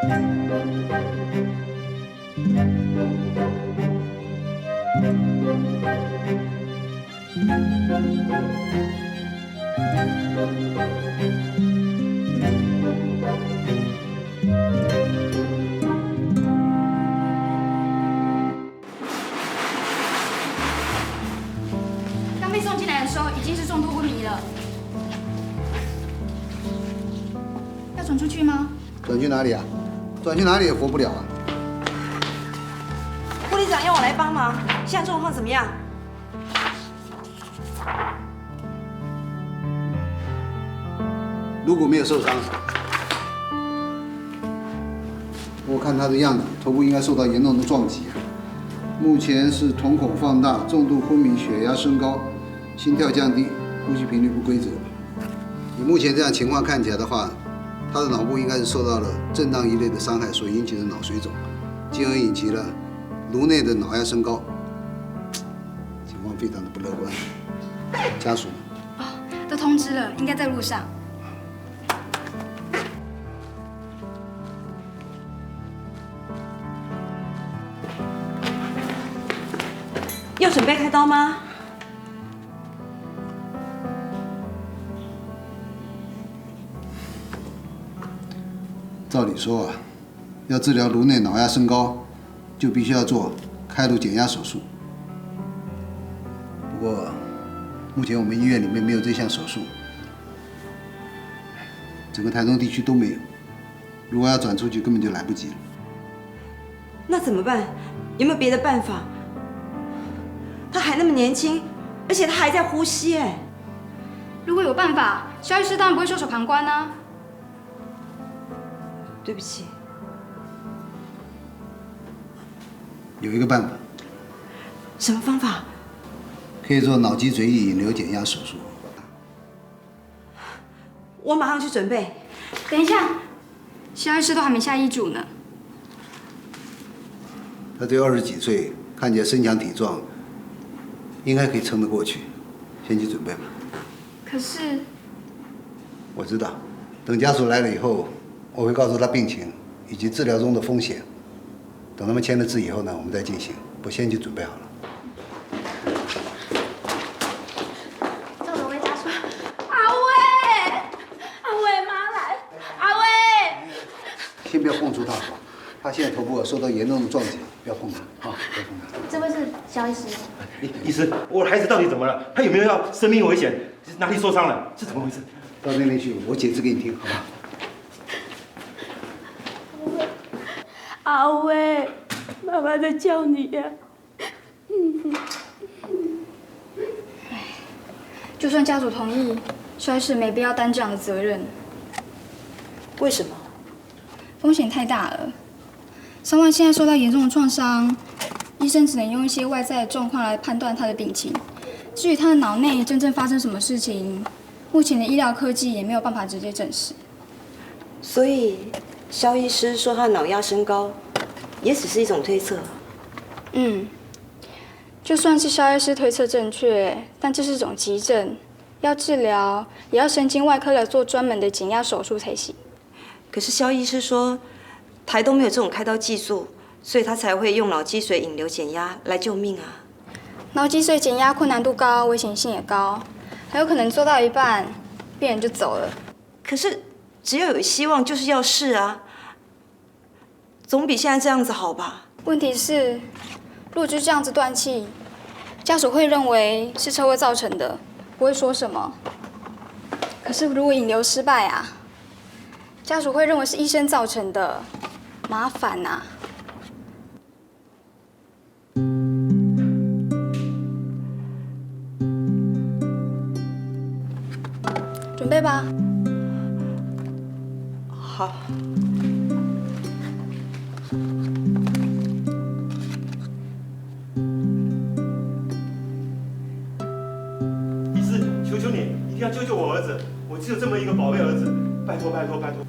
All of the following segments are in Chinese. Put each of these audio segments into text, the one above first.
刚被送进来的时候已经是重度昏迷了，要转出去吗？转去哪里啊？转去哪里也活不了啊！护理长要我来帮忙，现在状况怎么样？如果没有受伤，我看他的样子，头部应该受到严重的撞击啊。目前是瞳孔放大、重度昏迷、血压升高、心跳降低、呼吸频率不规则。以目前这样情况看起来的话，他的脑部应该是受到了震荡一类的伤害所引起的脑水肿，进而引起了颅内的脑压升高，情况非常的不乐观。家属哦，都通知了，应该在路上。要准备开刀吗？照理说啊，要治疗颅内脑压升高，就必须要做开颅减压手术。不过，目前我们医院里面没有这项手术，整个台中地区都没有。如果要转出去，根本就来不及了。那怎么办？有没有别的办法？他还那么年轻，而且他还在呼吸，哎。如果有办法，肖医师当然不会袖手旁观啊。对不起。有一个办法，什么方法？可以做脑脊髓液引流减压手术。我马上去准备。等一下，肖医师都还没下医嘱呢。他只有20几岁，看起来身强体壮，应该可以撑得过去。先去准备吧。可是，我知道，等家属来了以后，我会告诉他病情以及治疗中的风险。等他们签了字以后呢，我们再进行。我先去准备好了。赵总为家属，阿威，阿威妈来，阿威。先不要碰触他，他现在头部受到严重的撞击，不要碰他啊，不要碰他。这位是肖医师。医师，我的孩子到底怎么了？他有没有要生命危险？哪里受伤了？是怎么回事？到那边去，我解释给你听，好吧？阿威，妈妈在叫你呀。就算家属同意，肖医师没必要担这样的责任，为什么？风险太大了。3万现在受到严重的创伤，医生只能用一些外在的状况来判断他的病情。至于他的脑内真正发生什么事情，目前的医疗科技也没有办法直接证实。所以，肖医师说他脑压升高，也只是一种推测。就算是肖医师推测正确，但这是种急症，要治疗也要神经外科来做专门的减压手术才行。可是肖医师说，台东没有这种开刀技术，所以他才会用脑积水引流减压来救命啊。脑脊髓减压困难度高，危险性也高，还有可能做到一半，病人就走了。可是只要有希望，就是要试啊，总比现在这样子好吧？问题是，如果就这样子断气，家属会认为是车祸造成的，不会说什么。可是如果引流失败啊，家属会认为是医生造成的，麻烦啊。准备吧。好。医师，求求你，一定要救救我儿子！我只有这么一个宝贝儿子，拜托拜托拜托！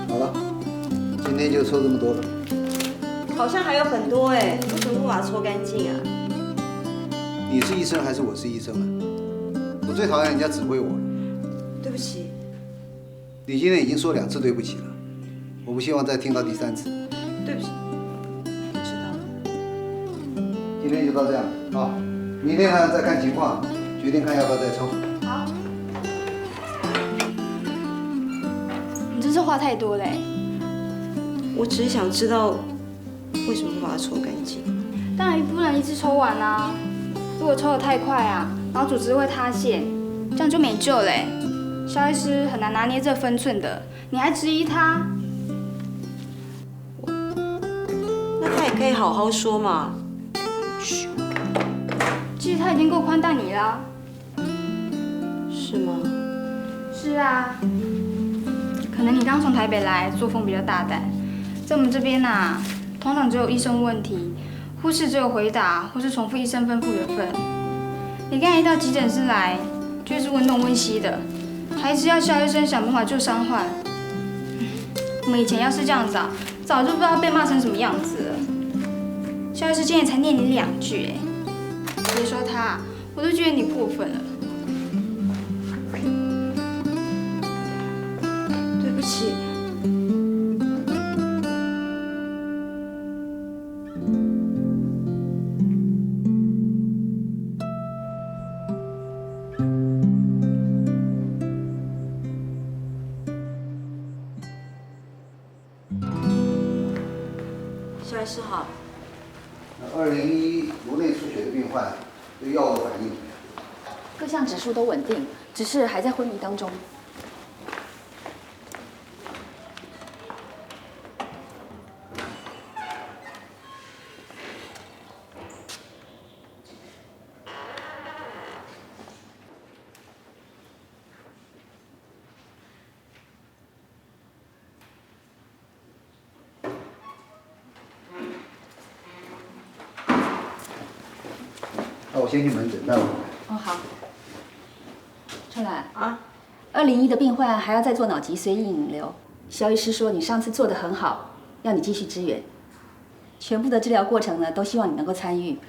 好了，今天就抽这么多了。好像还有很多哎，为什么不把它抽干净啊？你是医生还是我是医生啊？我最讨厌人家指挥我了。对不起，你今天已经说2次对不起了，我不希望再听到第3次。对不起，我知道了。今天就到这样啊，明天呢再看情况，决定看要不要再抽。好。你真是话太多嘞。我只是想知道为什么不把它抽干净。当然不能一次抽完啊！如果抽得太快啊，然后组织会塌陷，这样就没救嘞。肖医师很难拿捏这分寸的，你还质疑他？那他也可以好好说嘛。其实他已经够宽待你了。是吗？是啊，可能你刚从台北来，作风比较大胆，在我们这边啊，通常只有医生问题，护士只有回答或是重复医生吩咐的份。你刚才一到急诊室来，就是问东问西的，还是要肖医生想办法救伤患。我们以前要是这样子啊，早就不知道被骂成什么样子了。肖医师今天才念你2句，别说他，我都觉得你过分了。对不起。肖医师好。 2011颅内出血的病患对药物反应怎么样？各项指数都稳定，只是还在昏迷当中。那我先去门诊，待会儿回来。哦，好。春兰啊，201的病患还要再做脑脊髓液引流。肖医师说你上次做得很好，要你继续支援。全部的治疗过程呢，都希望你能够参与。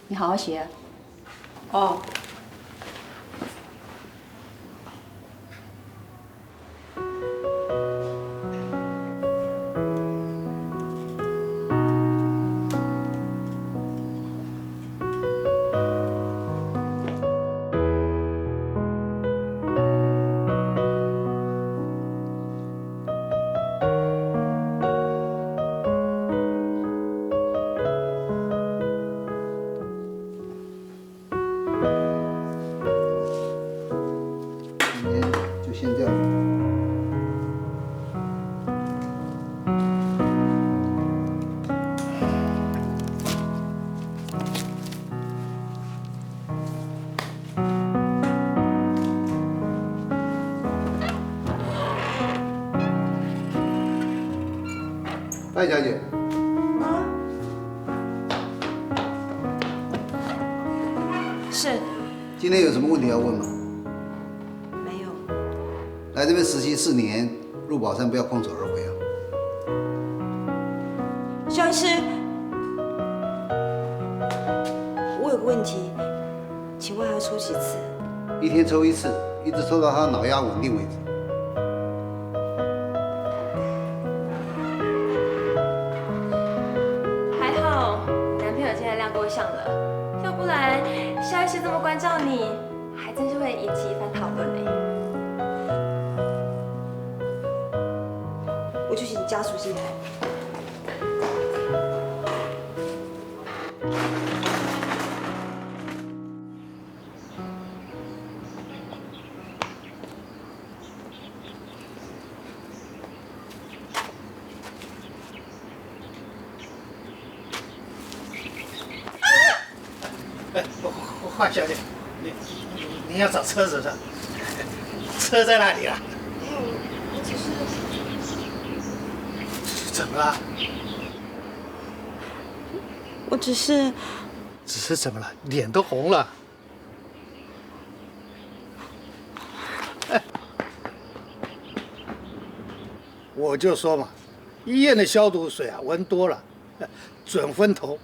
你好好学啊。哦。今天就先这样。艾小姐，是今天有什么问题要问吗？没有。来这边实习4年，入宝山不要空手而回啊！肖医师，我有个问题，请问还要抽几次？一天抽1次，一直抽到他脑压稳定为止。还好，你男朋友现在亮够相了，要不然肖医师这么关照你，还真是会引起一番讨论呢。我去请家属进来。华小姐，你要找车子的，车在哪里啊？我只是怎么了？我只是怎么了？脸都红了。我就说嘛，医院的消毒水啊，闻多了准昏头。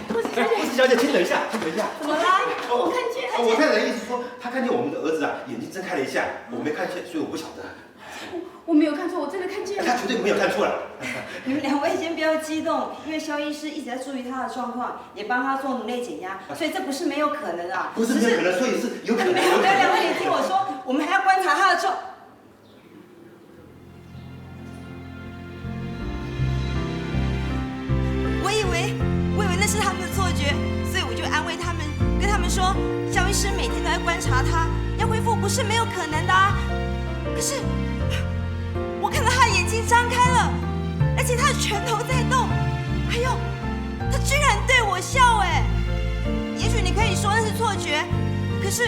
护士小姐，请等一下，请等一下。怎么啦？我看见，我太太的意思说，她看见我们的儿子啊，眼睛睁开了一下，我没看见，所以我不晓得。我没有看错，我真的看见了。他绝对没有看错了。你们两位先不要激动，因为肖医师一直在注意他的状况，也帮他做颅内减压，所以这不是没有可能啊。不是没有可能，所以是有可能。没有，两位你听我说，我们还要观察他的状。我以为那是他们的错觉，所以我就安慰他们，跟他们说，肖医师每天都在观察他，要恢复不是没有可能的啊。可是我看到他的眼睛张开了，而且他的拳头在动，还有他居然对我笑哎！也许你可以说那是错觉，可是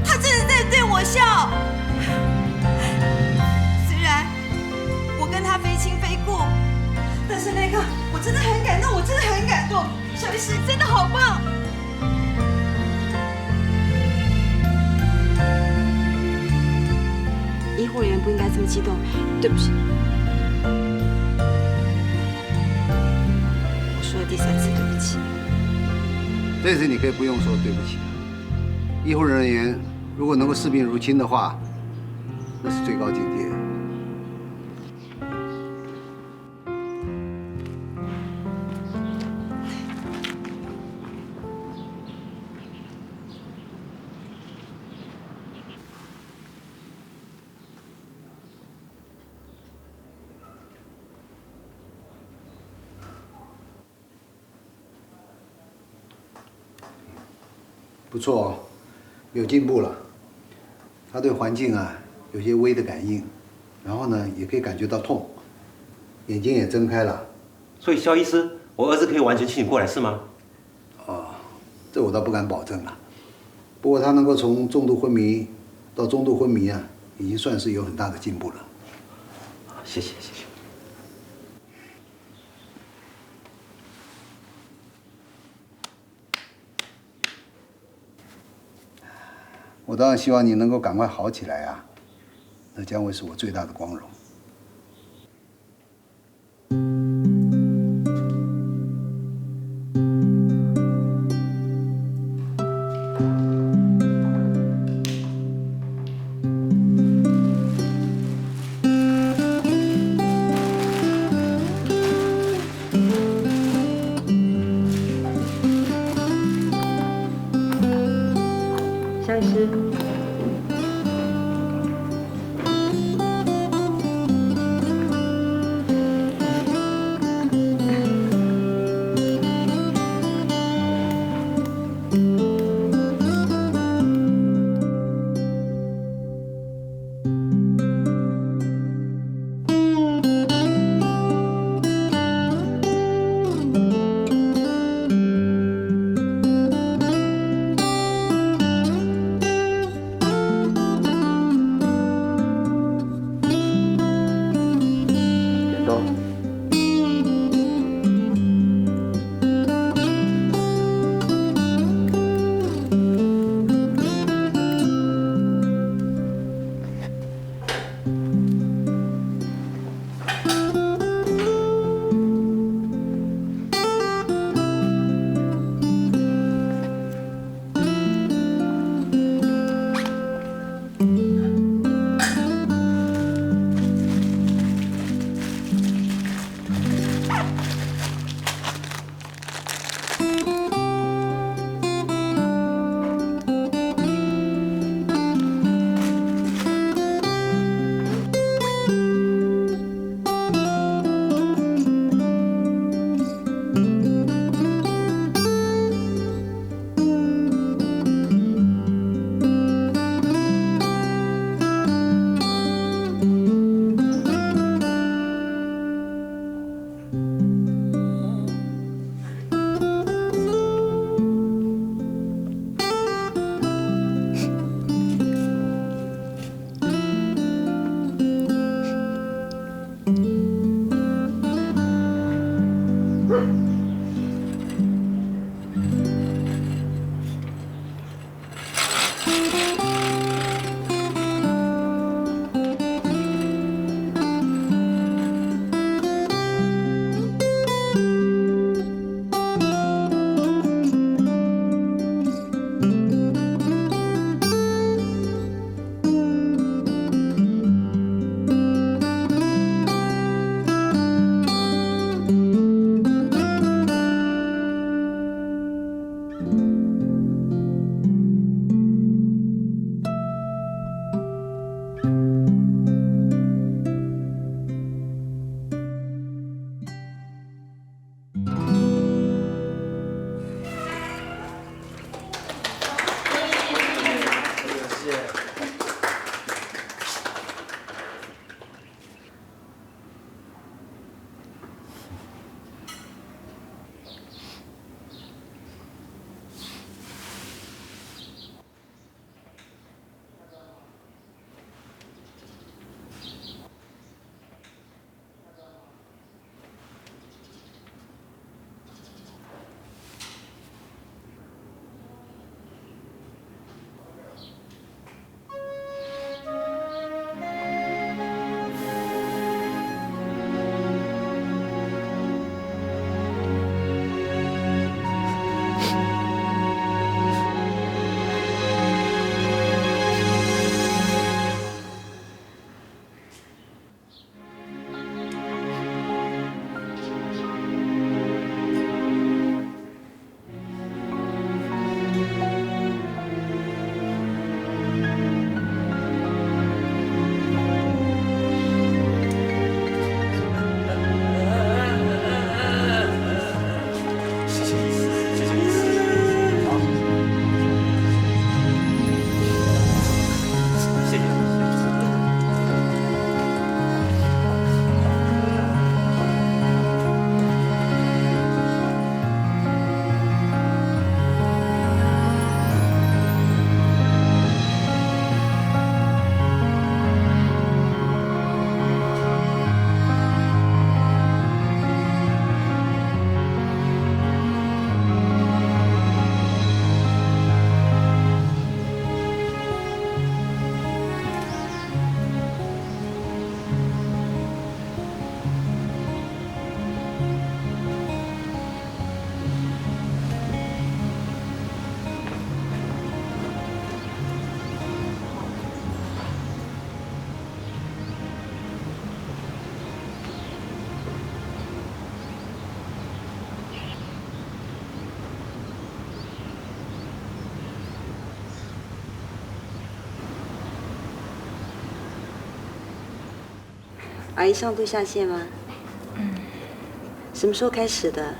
他真的在对我笑。虽然我跟他非亲非故，但是那个我真的很感动，我真的很感动。肖医师真的好棒！医护人员不应该这么激动，对不起。我说了第3次对不起。这次你可以不用说对不起。医护人员如果能够视病如亲的话，那是最高境界。不错哦，有进步了。他对环境啊有些微的感应，然后呢也可以感觉到痛，眼睛也睁开了。所以肖医师，我儿子可以完全清醒过来是吗？哦，这我倒不敢保证了。不过他能够从重度昏迷到中度昏迷啊，已经算是有很大的进步了。谢谢谢谢。我当然希望你能够赶快好起来啊，那将会是我最大的光荣。肖医师。阿姨上吐下泻吗？什么时候开始的？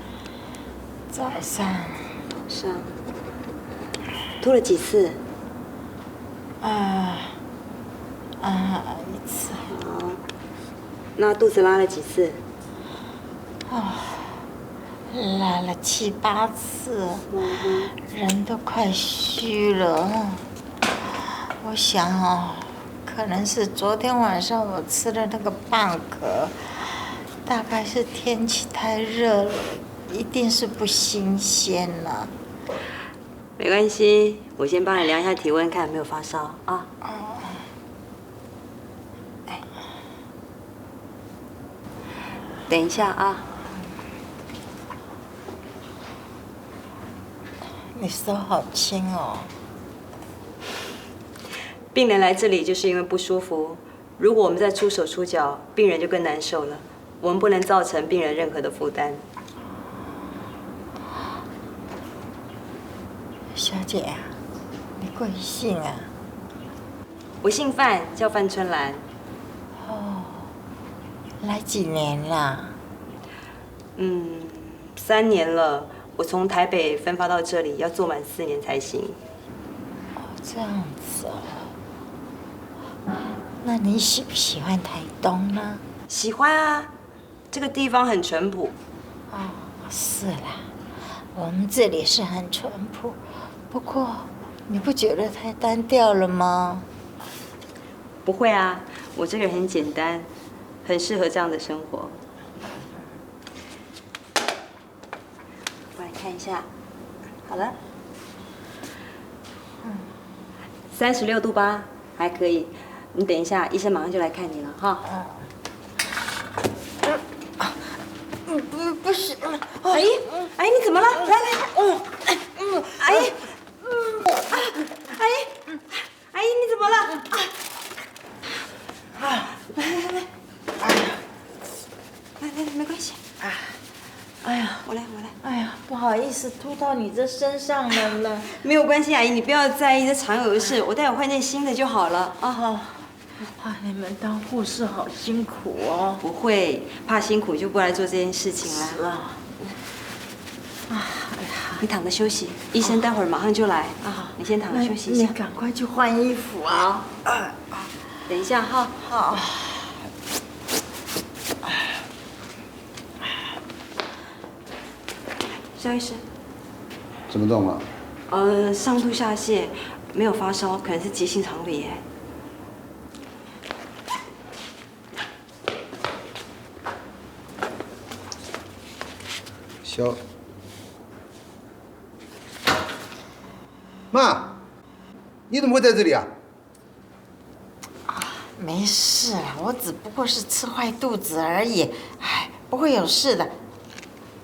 早上。吐了几次？一次。好。那肚子拉了几次？拉了7、8次，人都快虚了。我想可能是昨天晚上我吃的那个蚌壳，大概是天气太热了，一定是不新鲜了。没关系，我先帮你量一下体温，看有没有发烧啊。等一下啊。你手好轻哦。病人来这里就是因为不舒服，如果我们再出手出脚，病人就更难受了。我们不能造成病人任何的负担。小姐啊，你贵姓啊？我姓范，叫范春兰。来几年啦？3年了。我从台北分发到这里，要做满4年才行。这样子那你喜不喜欢台东呢？喜欢啊，这个地方很淳朴。是啦，我们这里是很淳朴，不过你不觉得太单调了吗？不会啊，我这个人很简单，很适合这样的生活。我来看一下，好了，36度8，还可以。你等一下，医生马上就来看你了哈。不是，阿姨，阿姨你怎么了？来，阿姨，阿姨你怎么了？来，没关系。哎呀，我来。哎呀，不好意思，吐到你这身上了呢。没有关系，阿姨，你不要在意，这常有的事，我待会换件新的就好了啊。你们当护士好辛苦哦。不会，怕辛苦就不来做这件事情了。是啊。你躺着休息，医生待会儿马上就来。你先躺着休息一下。你赶快去换衣服啊。等一下哈。好。肖医师，什么状况？上吐下泻，没有发烧，可能是急性肠胃炎。肖，妈，你怎么会在这里啊？没事啦，我只不过是吃坏肚子而已，不会有事的。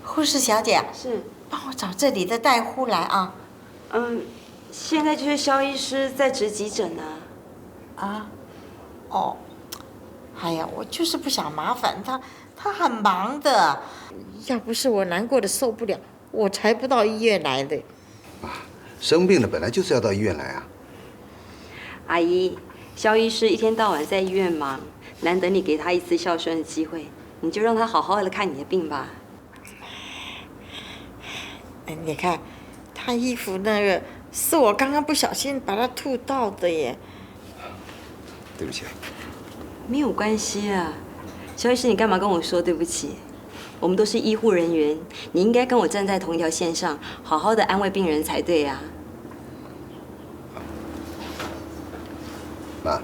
护士小姐，是，帮我找这里的大夫来啊。现在就是肖医师在值急诊呢。哎呀，我就是不想麻烦他，他很忙的。要不是我难过的受不了，我才不到医院来的。生病了本来就是要到医院来啊。阿姨，肖医师一天到晚在医院忙，难得你给他一次孝顺的机会，你就让他好好的看你的病吧。你看，他衣服那个是我刚刚不小心把它吐到的耶。对不起。没有关系啊，肖医师，你干嘛跟我说对不起？我们都是医护人员，你应该跟我站在同一条线上，好好的安慰病人才对啊。妈，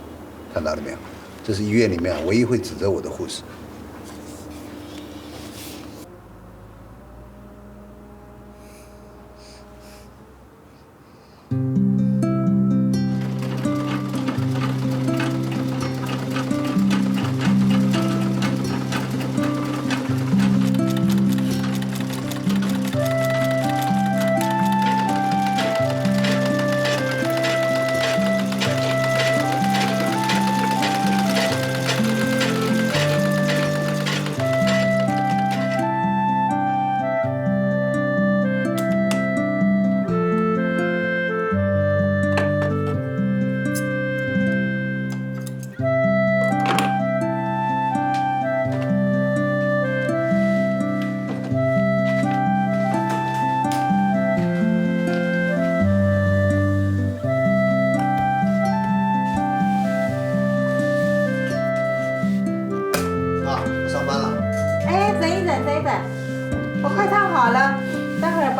看到了没有？这是医院里面唯一会指责我的护士。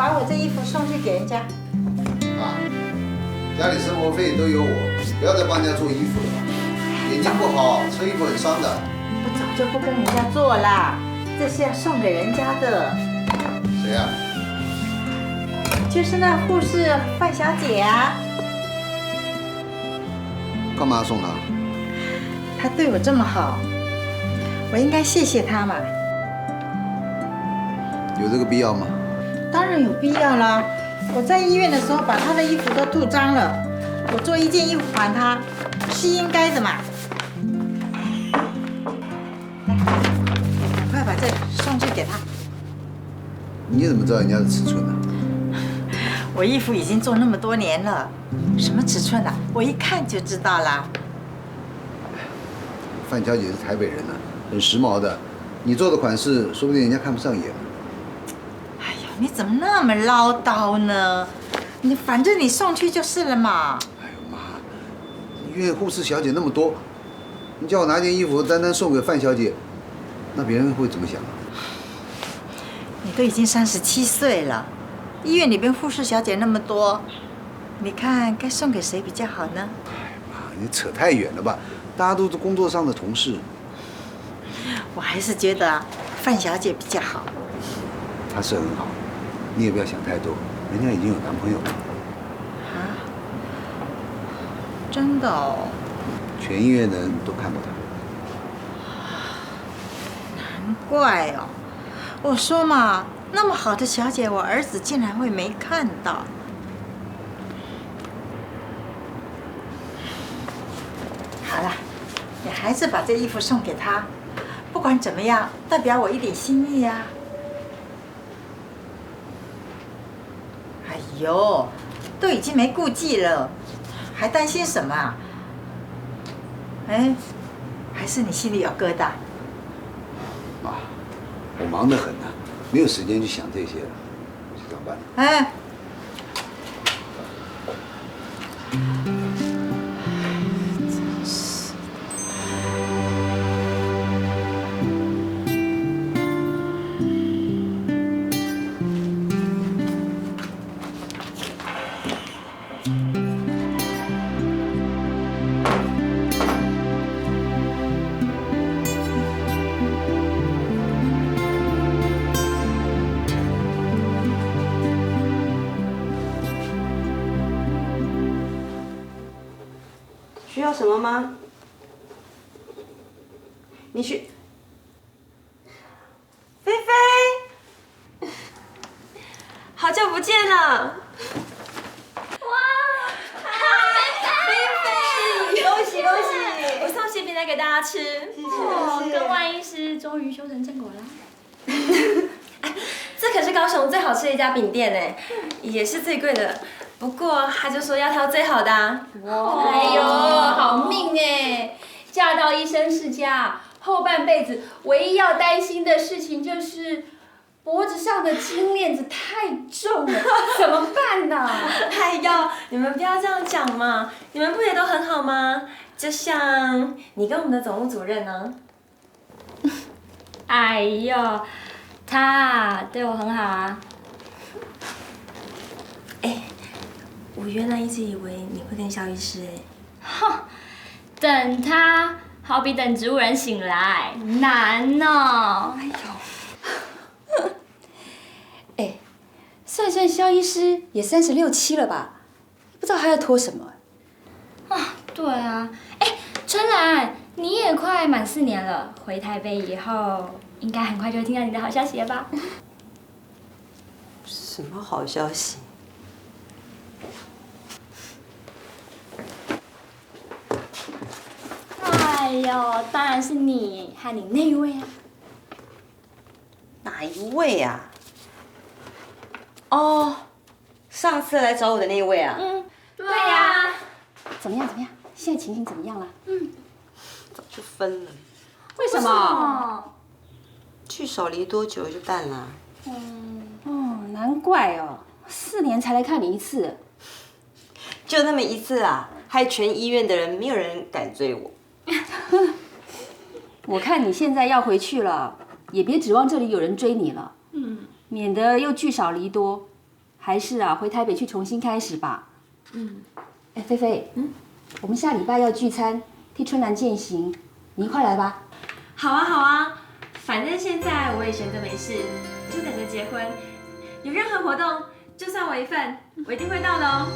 把我这衣服送去给人家。啊，家里生活费都有我，不要再帮人家做衣服了吧。眼睛不好，车衣服很伤的。我早就不跟人家做啦，这是要送给人家的。谁呀？就是那护士范小姐啊。干嘛要送她？她对我这么好，我应该谢谢她嘛。有这个必要吗？当然有必要啦！我在医院的时候把她的衣服都吐脏了，我做一件衣服还她，是应该的嘛。来，赶快把这送去给她。你怎么知道人家的尺寸呢？我衣服已经做那么多年了，什么尺寸啊？我一看就知道啦。范小姐是台北人呢，很时髦的。你做的款式，说不定人家看不上眼。哎呦，你怎么那么唠叨呢？反正你送去就是了嘛。哎呦妈，医院护士小姐那么多，你叫我拿件衣服单单送给范小姐，那别人会怎么想啊？你都已经37岁了，医院里边护士小姐那么多，你看该送给谁比较好呢？哎妈，你扯太远了吧？大家都是工作上的同事。我还是觉得范小姐比较好。她是很好，你也不要想太多，人家已经有男朋友了。啊？真的哦？全医院的人都看过她。难怪哦。我说嘛，那么好的小姐，我儿子竟然会没看到。好了，你还是把这衣服送给他，不管怎么样，代表我一点心意呀。哎呦，都已经没顾忌了，还担心什么啊？哎，还是你心里有疙瘩？妈，我忙得很呢，没有时间去想这些了，去上班了。哎。需要什么吗？你去。菲菲，好久不见了！菲菲，恭喜恭喜！我送喜饼来给大家吃。跟万医师终于修成正果了。这可是高雄最好吃的一家饼店哎，也是最贵的。不过他就说要挑最好的啊。哎呦，好命哎！嫁到医生世家，后半辈子唯一要担心的事情就是脖子上的金链子太重了，怎么办呢？哎呦，你们不要这样讲嘛！你们不也都很好吗？就像你跟我们的总务主任呢。哎呦，他对我很好啊。哎，我原来一直以为你会跟肖医师哎。哼，等他好比等植物人醒来，难呢。哎呦，哎，算算肖医师也36、7了吧？不知道还要拖什么？啊，对啊。哎，春兰，你也快满4年了，回台北以后，应该很快就会听到你的好消息了吧？什么好消息？哎呦，当然是你和你那一位啊。哪一位啊？哦，上次来找我的那一位啊。对呀。怎么样？现在情形怎么样了？早就分了。为什么？聚少离多，久了就淡了。哦，难怪哦，4年才来看你一次。就那么一次啊，害全医院的人没有人敢追我。我看你现在要回去了，也别指望这里有人追你了。免得又聚少离多，还是啊回台北去重新开始吧。哎，菲菲，我们下礼拜要聚餐，替春兰饯行，你一块来吧。好啊好啊，反正现在我也闲着没事，就等着结婚。有任何活动，就算我一份，我一定会到的哦。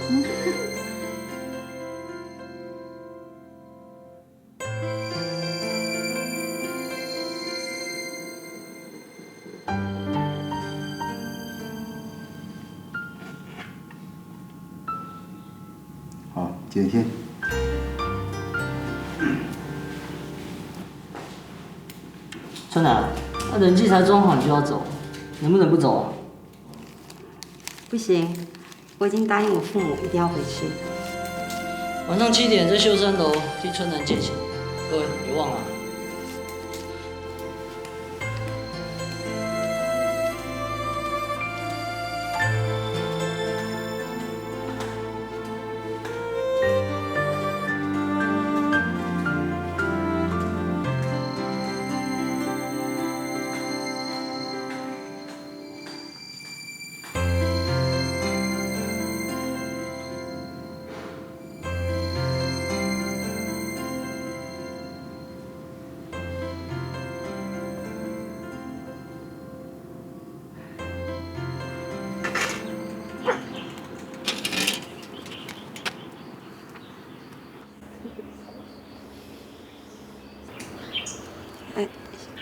好，姐先。春兰，那人气才装好你就要走，能不能不走啊？不行，我已经答应我父母一定要回去。晚上7点在秀山楼替春兰饯行，各位别忘了。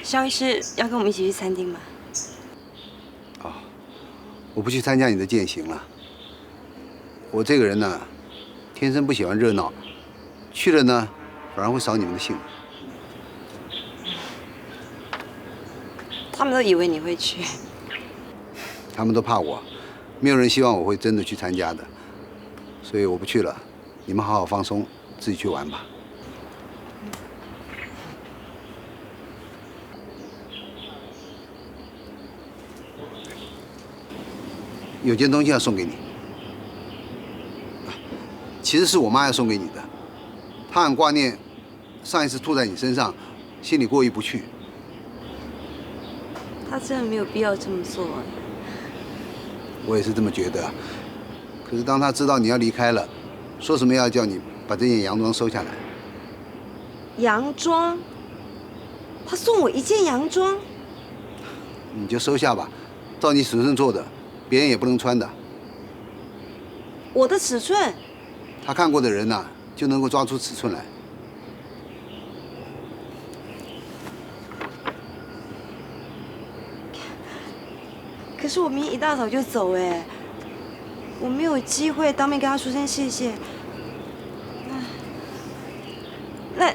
肖医师要跟我们一起去餐厅吗？我不去参加你的饯行了。我这个人呢，天生不喜欢热闹，去了呢，反而会扫你们的兴。他们都以为你会去。他们都怕我，没有人希望我会真的去参加的，所以我不去了。你们好好放松，自己去玩吧。有件东西要送给你，其实是我妈要送给你的。她很挂念上一次吐在你身上，心里过意不去。他真的没有必要这么做。我也是这么觉得。可是当她知道你要离开了，说什么要叫你把这件洋装收下来。洋装？他送我一件洋装？你就收下吧，照你尺寸做的。别人也不能穿的。我的尺寸？他看过的人呐，就能够抓出尺寸来。可是我明天一大早就走哎，我没有机会当面跟他说声谢谢。那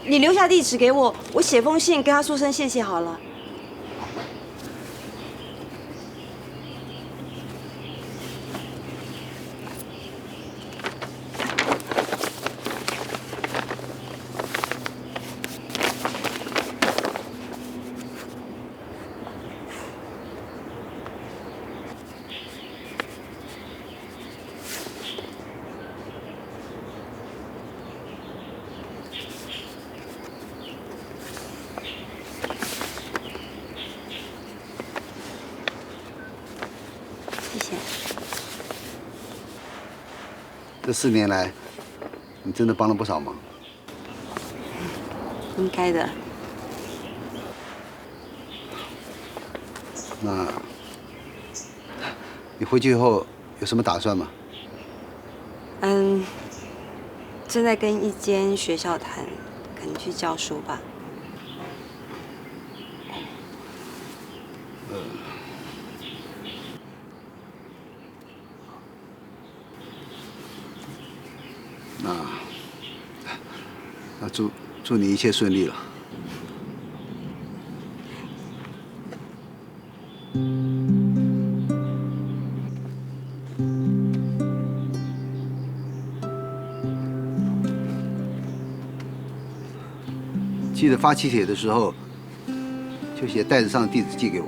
你留下地址给我，我写封信跟他说声谢谢好了。这4年来，你真的帮了不少忙。应该的。那，你回去以后有什么打算吗？正在跟一间学校谈，可能去教书吧。那祝你一切顺利了。记得发喜帖的时候，就写袋子上的地址寄给我。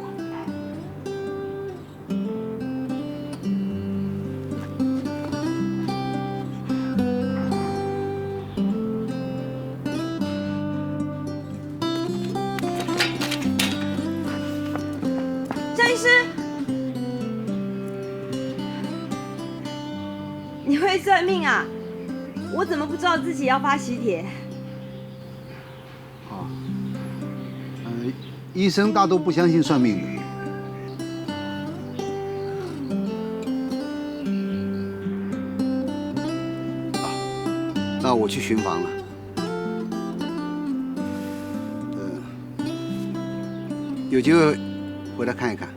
张医师，会算命啊？我怎么不知道自己要发喜帖？医生大都不相信算命的。那我去巡房了。有机会回来看一看。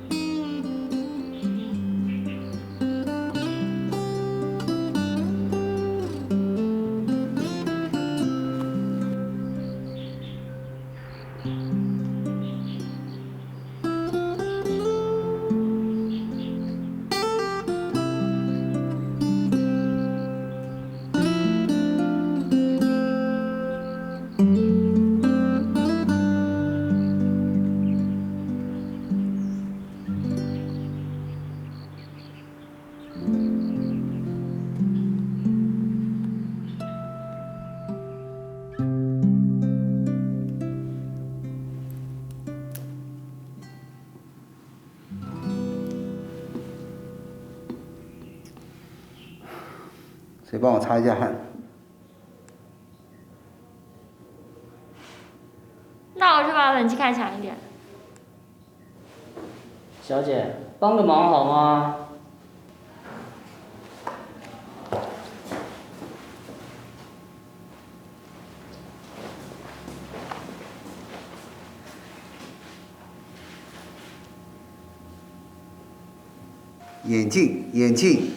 谁帮我擦一下汗？那我就把冷气开强一点。小姐，帮个忙好吗？眼镜，眼镜。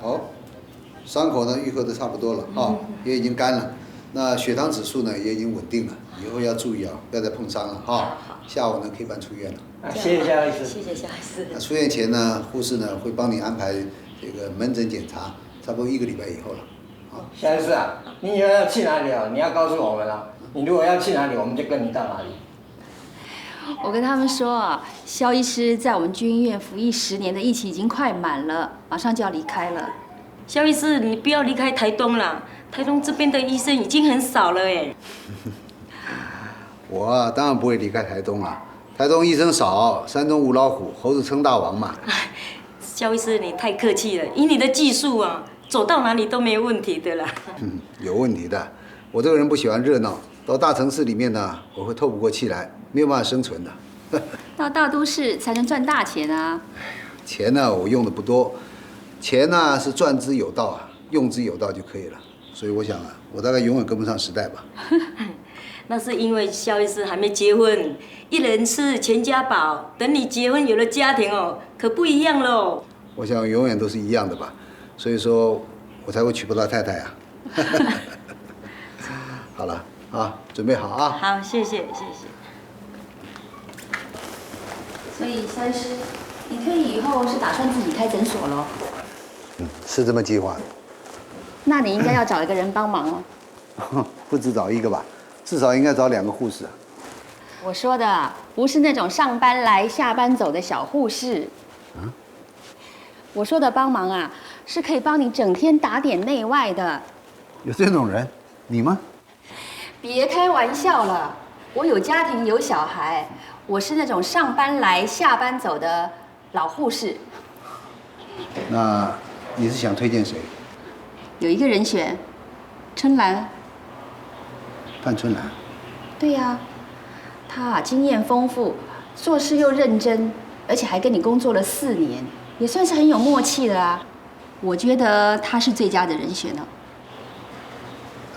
好，伤口呢愈合的差不多了啊，也已经干了。那血糖指数呢也已经稳定了，以后要注意啊，不要再碰伤了哈。下午呢可以办出院了。谢谢肖医师。谢谢肖医师。那出院前呢，护士呢会帮你安排这个门诊检查，差不多1个礼拜以后了。肖医师啊，你以后要去哪里啊？你要告诉我们啊。你如果要去哪里，我们就跟你到哪里。我跟他们说啊，肖医师在我们军医院服役10年的役期已经快满了，马上就要离开了。肖医师，你不要离开台东啦，台东这边的医生已经很少了哎。我啊当然不会离开台东了，台东医生少，山中无老虎，猴子称大王嘛。肖医师，你太客气了，以你的技术啊，走到哪里都没有问题的啦。有问题的，我这个人不喜欢热闹，到大城市里面呢，我会透不过气来，没有办法生存的。到大都市才能赚大钱啊！钱呢，我用的不多，钱呢是赚之有道啊，用之有道就可以了。所以我想啊，我大概永远跟不上时代吧。那是因为肖医师还没结婚，一人吃全家饱。等你结婚有了家庭哦，可不一样喽。我想永远都是一样的吧，所以说我才会娶不到太太啊。好了啊，准备好啊。好，谢谢谢谢。所以肖医师，你退役以后是打算自己开诊所咯？是这么计划的。那你应该要找一个人帮忙哦。不止找一个吧，至少应该找2个护士啊。我说的不是那种上班来下班走的小护士。我说的帮忙啊，是可以帮你整天打点内外的。有这种人？你吗？别开玩笑了，我有家庭有小孩，我是那种上班来下班走的老护士。那你是想推荐谁？有一个人选，春兰。范春兰。对呀，她经验丰富，做事又认真，而且还跟你工作了4年，也算是很有默契的啦。我觉得他是最佳的人选了。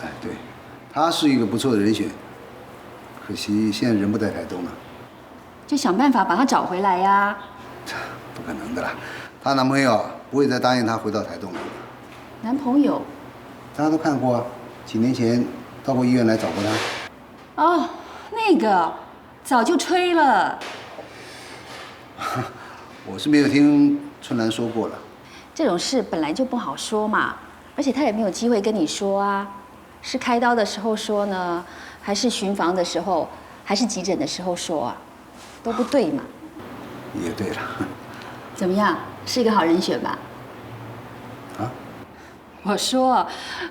哎，对，他是一个不错的人选，可惜现在人不在台东了。就想办法把他找回来呀。不可能的啦，她男朋友不会再答应她回到台东了。男朋友？大家都看过啊，几年前到过医院来找过她。哦，那个早就吹了。我是没有听春兰说过了。这种事本来就不好说嘛，而且他也没有机会跟你说啊。是开刀的时候说呢，还是巡房的时候，还是急诊的时候说啊？都不对嘛。也对了。怎么样，是一个好人选吧？啊？我说，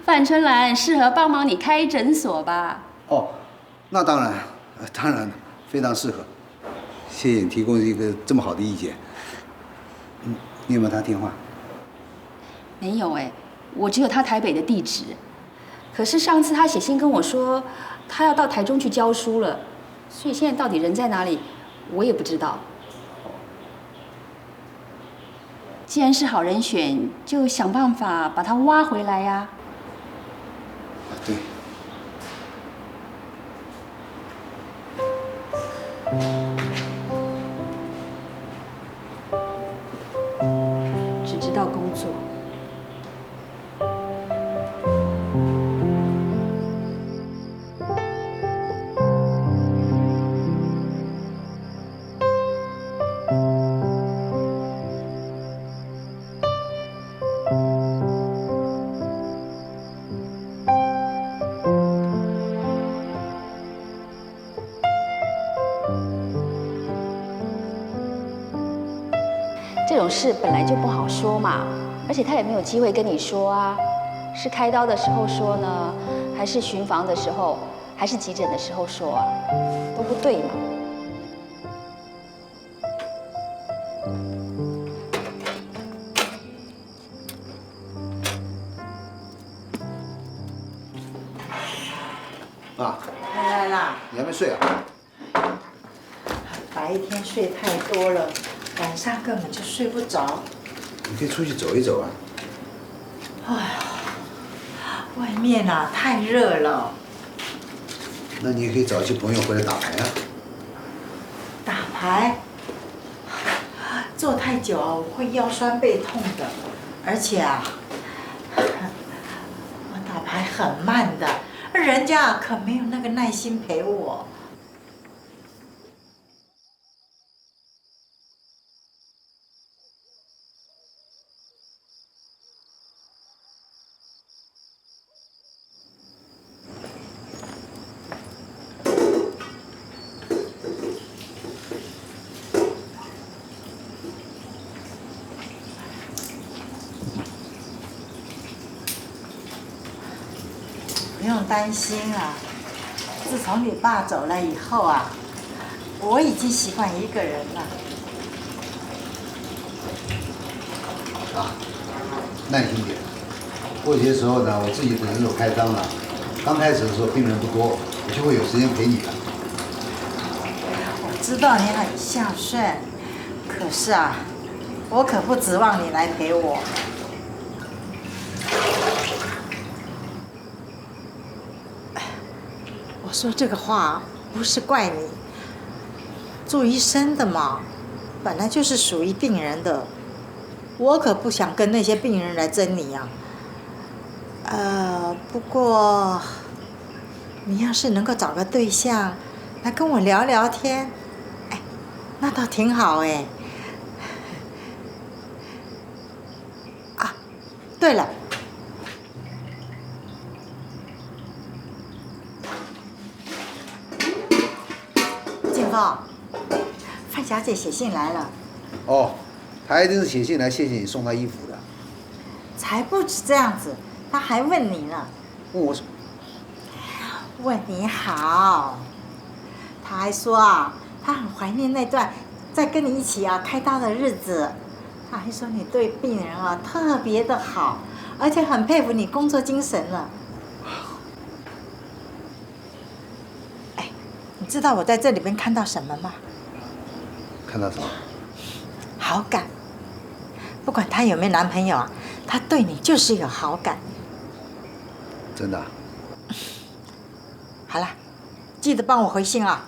范春兰适合帮忙你开诊所吧？哦，那当然，当然非常适合。谢谢你提供一个这么好的意见。你有没有他电话？没有哎，我只有他台北的地址。可是上次他写信跟我说，他要到台中去教书了，所以现在到底人在哪里，我也不知道。既然是好人选，就想办法把他挖回来呀。对。只知道工作。这种事本来就不好说嘛，而且他也没有机会跟你说啊。是开刀的时候说呢，还是巡房的时候，还是急诊的时候说啊？都不对嘛。爸，来啦，你还没睡啊？白天睡太多了，晚上根本就睡不着。你可以出去走一走啊。哎呀，外面啊太热了。那你也可以找一些朋友回来打牌啊。打牌，坐太久啊，我会腰酸背痛的。而且啊，我打牌很慢的，人家可没有那个耐心陪我。不用担心啊，自从你爸走了以后啊，我已经习惯一个人了。啊，耐心点。过些时候呢，我自己的诊所开张了，刚开始的时候病人不多，我就会有时间陪你的。我知道你很孝顺，可是啊，我可不指望你来陪我。我说这个话不是怪你，做医生的嘛，本来就是属于病人的，我可不想跟那些病人来争你呀。不过你要是能够找个对象来跟我聊聊天，哎，那倒挺好哎。啊，对了。静凤，范小姐写信来了。哦，她一定是写信来谢谢你送她衣服的。才不止这样子，她还问你呢。问我什么？问你好。她还说啊，她很怀念那段在跟你一起啊开刀的日子。她还说你对病人啊特别的好，而且很佩服你工作精神了。你知道我在这里边看到什么吗？看他什么？好感。不管他有没有男朋友啊，他对你就是有好感。真的啊？好了，记得帮我回信啊。